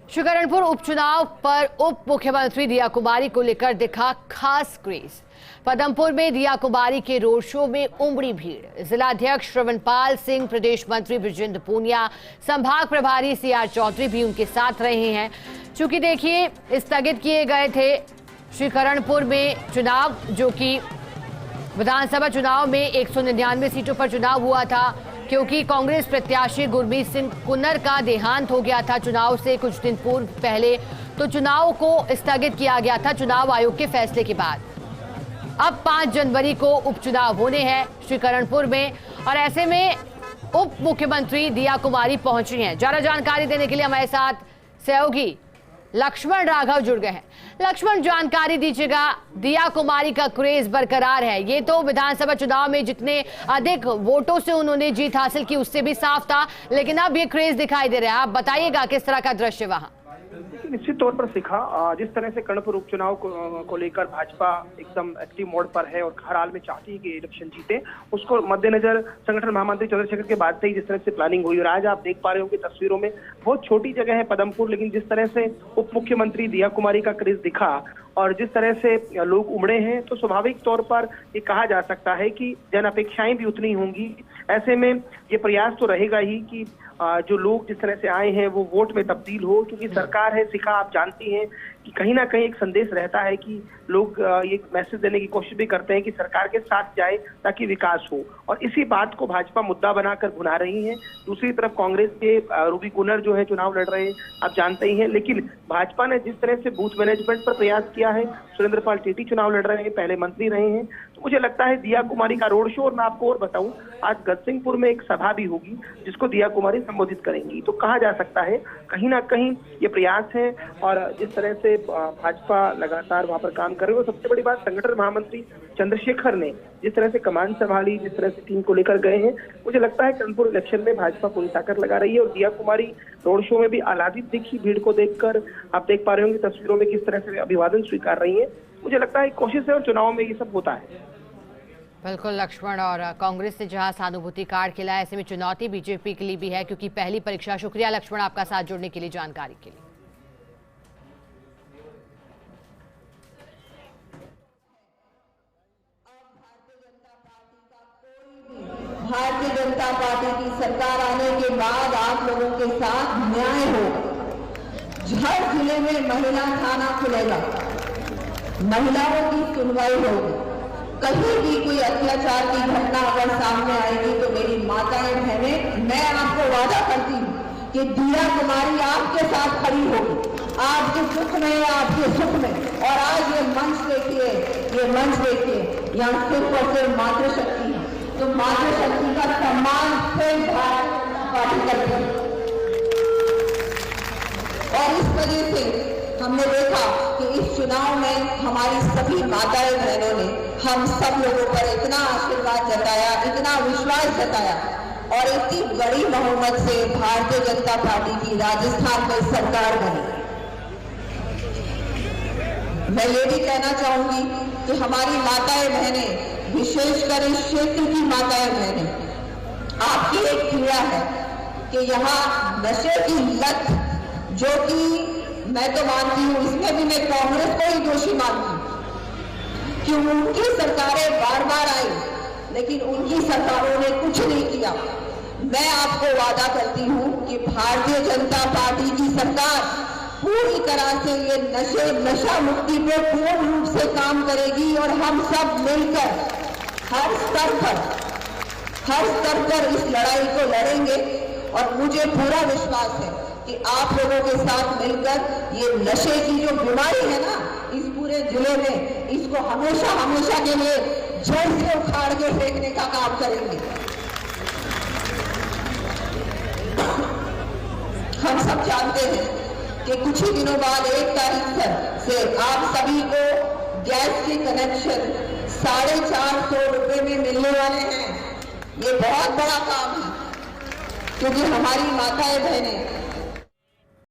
श्रीकरणपुर उपचुनाव पर उप मुख्यमंत्री दिया कुमारी को लेकर दिखा खास क्रेज। पदमपुर में दिया कुमारी के रोड शो में उमड़ी भीड़। जिलाध्यक्ष श्रवणपाल सिंह, प्रदेश मंत्री बृजेंद्र पूनिया, संभाग प्रभारी सीआर चौधरी भी उनके साथ रहे हैं। चूंकि देखिए, स्थगित किए गए थे श्रीकरणपुर में चुनाव, जो कि विधानसभा चुनाव में 199 सीटों पर चुनाव हुआ था, क्योंकि कांग्रेस प्रत्याशी गुरमीत सिंह कुन्नर का देहांत हो गया था चुनाव से कुछ दिन पूर्व पहले, तो चुनाव को स्थगित किया गया था चुनाव आयोग के फैसले के बाद। अब 5 जनवरी को उपचुनाव होने हैं श्रीकरणपुर में, और ऐसे में उप मुख्यमंत्री दिया कुमारी पहुंची हैं। ज्यादा जानकारी देने के लिए हमारे साथ सहयोगी लक्ष्मण राघव जुड़ गए हैं। लक्ष्मण, जानकारी दीजिएगा, दिया कुमारी का क्रेज बरकरार है। ये तो विधानसभा चुनाव में जितने अधिक वोटों से उन्होंने जीत हासिल की उससे भी साफ था, लेकिन अब ये क्रेज दिखाई दे रहा है। आप बताइएगा किस तरह का दृश्य वहां? निश्चित तौर पर सिखा, जिस तरह से कर्णपुर उपचुनाव को लेकर भाजपा एकदम एक्टिव मोड पर है और हर हाल में चाहती है कि इलेक्शन जीते, उसको मद्देनजर संगठन महामंत्री चंद्रशेखर के बाद से ही जिस तरह से प्लानिंग हुई, और आज आप देख पा रहे हो कि तस्वीरों में बहुत छोटी जगह है पदमपुर, लेकिन जिस तरह से उप मुख्यमंत्री दिया कुमारी का क्रेज दिखा और जिस तरह से लोग उमड़े हैं, तो स्वाभाविक तौर पर ये कहा जा सकता है कि जन अपेक्षाएं भी उतनी होंगी। ऐसे में ये प्रयास तो रहेगा ही कि जो लोग जिस तरह से आए हैं वो वोट में तब्दील हो, क्योंकि सरकार है सिखा, आप जानती हैं कि कहीं ना कहीं एक संदेश रहता है कि लोग ये मैसेज देने की कोशिश भी करते हैं कि सरकार के साथ जाए ताकि विकास हो, और इसी बात को भाजपा मुद्दा बनाकर भुना रही है। दूसरी तरफ कांग्रेस के रूबी कुन्नर जो है चुनाव लड़ रहे हैं, आप जानते ही हैं, लेकिन भाजपा ने जिस तरह से बूथ मैनेजमेंट पर प्रयास किया है, सुरेंद्रपाल टीटी चुनाव लड़ रहे हैं, पहले मंत्री रहे हैं, तो मुझे लगता है दिया कुमारी का रोड शो, और मैं आपको और बताऊं, आज गजसिंहपुर में एक सभा भी होगी जिसको दिया कुमारी संबोधित करेंगी। तो कहा जा सकता है कहीं ना कहीं ये प्रयास है, और जिस तरह से भाजपा लगातार वहां पर काम कर रही है। सबसे बड़ी बात, संगठन महामंत्री चंद्रशेखर ने जिस तरह से कमान संभाली, जिस तरह से टीम को लेकर गए हैं, मुझे लगता है कर्णपुर इलेक्शन में भाजपा पूरी ताकत लगा रही है। और दिया कुमारी रोड शो में भी आह्लादित दिखी, भीड़ को देखकर आप देख पा रहे होंगे तस्वीरों में किस तरह से अभिवादन स्वीकार रही है। मुझे लगता है कोशिश है और चुनाव में ये सब होता है। बिल्कुल लक्ष्मण, और कांग्रेस से जहां सहानुभूति कार्ड खिला है, ऐसे में चुनौती बीजेपी के लिए भी है, क्योंकि पहली परीक्षा। शुक्रिया लक्ष्मण आपका साथ जुड़ने के लिए, जानकारी के लिए। भारतीय जनता पार्टी की सरकार आने के बाद आप लोगों के साथ न्याय होगा। हर जिले में महिला थाना खुलेगा, महिलाओं की सुनवाई होगी। कहीं भी कोई अत्याचार की घटना अगर सामने आएगी तो मेरी माताएं बहनें, मैं आपको वादा करती हूँ कि दिया कुमारी आपके साथ खड़ी होगी, आपके सुख में, आपके सुख में। और आज ये मंच देखिए, ये मंच देखिए, यहाँ सिर्फ और सिर्फ मातृशक्ति है, तो मातृशक्ति का सम्मान सिर्फ भारतीय जनता पार्टी करती है। और इस वजह से हमने देखा कि इस चुनाव में हमारी सभी माताएं बहनों ने हम सब लोगों पर इतना आशीर्वाद जताया, इतना विश्वास जताया, और इतनी बड़ी बहुमत से भारतीय जनता पार्टी की राजस्थान में सरकार बनी। मैं ये भी कहना चाहूंगी कि हमारी माताएं बहनें, विशेषकर इस क्षेत्र की माताएं बहनें, आपकी एक क्रिया है कि यहाँ नशे की लत, जो कि मैं तो मानती हूँ, इसमें भी मैं कांग्रेस को ही दोषी मानती हूँ कि उनकी सरकारें बार बार आई, लेकिन उनकी सरकारों ने कुछ नहीं किया। मैं आपको वादा करती हूँ कि भारतीय जनता पार्टी की सरकार पूरी तरह से ये नशा मुक्ति पे पूर्ण रूप से काम करेगी, और हम सब मिलकर हर स्तर पर इस लड़ाई को लड़ेंगे। और मुझे पूरा विश्वास है कि आप लोगों के साथ मिलकर ये नशे की जो बीमारी है ना इस पूरे जिले में, इसको हमेशा हमेशा के लिए जड़ से उखाड़ के फेंकने का काम करेंगे। हम सब जानते हैं कि कुछ ही दिनों बाद 1 तारीख से आप सभी को गैस के कनेक्शन 450 रुपए में मिलने वाले हैं। ये बहुत बड़ा काम है, क्योंकि हमारी माताएं बहनें